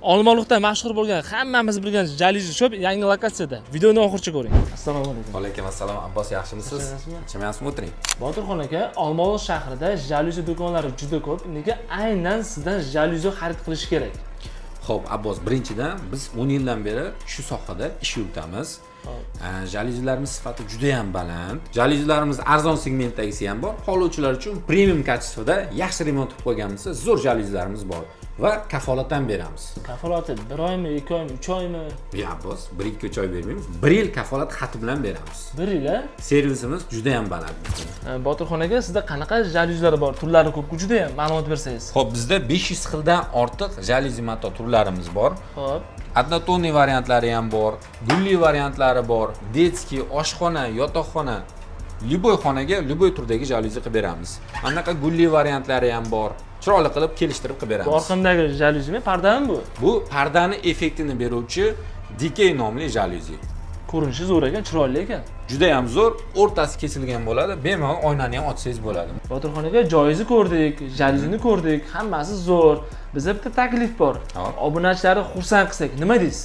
Olmaliqda mashhur bo'lgan, hammamiz bilgan Jaluzi Shop yangi lokatsiyada. Videoni oxirigacha ko'ring. Assalomu alaykum. Alaykum assalom. Abbos, yaxshimisiz? Chimayapsizmi? O'tiring. Botirxon aka, Olmaliq shahrida Jaluzi do'konlari juda ko'p. Nega aynan sizdan Jaluzi xarid qilish kerak? Xo'p, Abbos, birinchidan biz 10 yildan beri shu sohada ish yuritamiz. Jaluzilarimiz sifati juda ham baland. Jaluzilarimiz arzon segmentdagisi ham bor. Qoluvchilar uchun premium kачествоda yaxshi remont qilib qo'yganmiz. Zo'r jaluzilarimiz bor va kafolat ham beramiz. Kafolati 1 oymi, 2 oymi, 3 oymi? Ya Abbos, 1-2 oy bermaymiz. 1 yil kafolat xati bilan beramiz. 1 yil? Servisimiz juda ham baland. Botirxon aka, sizda qanaqa jaluzilar bor? Turlari ko'p, juda ham ma'lumot bersangiz. Xo'p, bizda 500 xildan ortiq jaluzi mato turlarimiz bor. Xo'p. Однотонный variantlari ham bor, gulli variantlari bor, detskiy, oshxona, yotoqxona, любой xonaga любой turdagi jaluzi qilib beramiz. Anaqa gulli variantlari ham bor. Chiroyli qilib kelishtirib qilib beramiz. Orqamdagi jaluzimi, pardami bu? Bu pardani effektini beruvchi Decay nomli jaluzi. Ko'rinishi zo'r ekan, chiroyli ekan. Juda ham zo'r, o'rtasi kesilgan bo'ladi. Bemalol oynani ham ochsangiz bo'ladi. Botirxon aka, joyizni ko'rdik, jaluzini ko'rdik, hammasi zo'r. Bizda bitta taklif bor. Obunachilarni xursand qilsak, nima deysiz?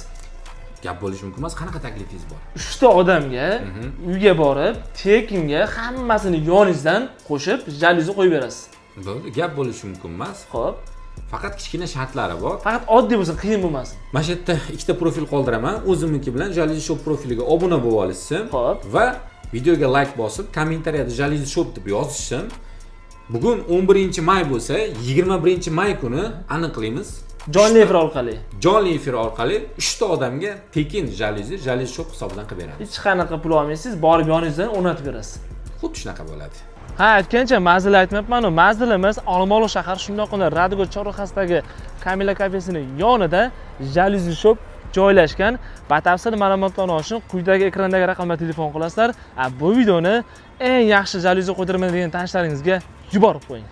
Gap bo'lishi mumkin emas. Qanaqa taklifingiz bor? 3 ta odamga uyga borib, tekinga hammasini yoningizdan qo'shib jaluzi qo'yib berasiz. Bo'ldi, gap bo'lishi mumkin emas. Xo'p. Faqat kichkina shartlari bor. Faqat oddiy bo'lsin, qiyin bo'lmasin. Mana shu yerda ikkita profil qoldiraman. O'zimniki bilan Jaluzi Shop profiliga obuna bo'lib olishsin. Xo'p. Va videoga like bosib, kommentariyada Jaluzi Shop deb yozishsin. Bugun 11-may bo'lsa, 21-may kuni aniqlaymiz. Jonli efir orqali. Jonli efir orqali 3 ta odamga tekin Jaluzi Shop hisobidan qilib beramiz. Hech qanaqa pul olmaysiz, borib yoningizdan o'rnatib berasiz. Xuddi shunaqa bo'ladi. Ha, aytgancha mazali aytmayapman-ku. Mazalimiz Olmaliq shahar shundoqqina Radgod chorrahasidagi Kamila kafesining yonida Jaluzi Shop joylashgan. Batafsil ma'lumotlarni olishni quyidagi ekrandagi raqamga telefon qilasizlar. Bu videoni eng yaxshi jaluzi qo'ydiraman degan tanishlaringizga yuborib qo'ying.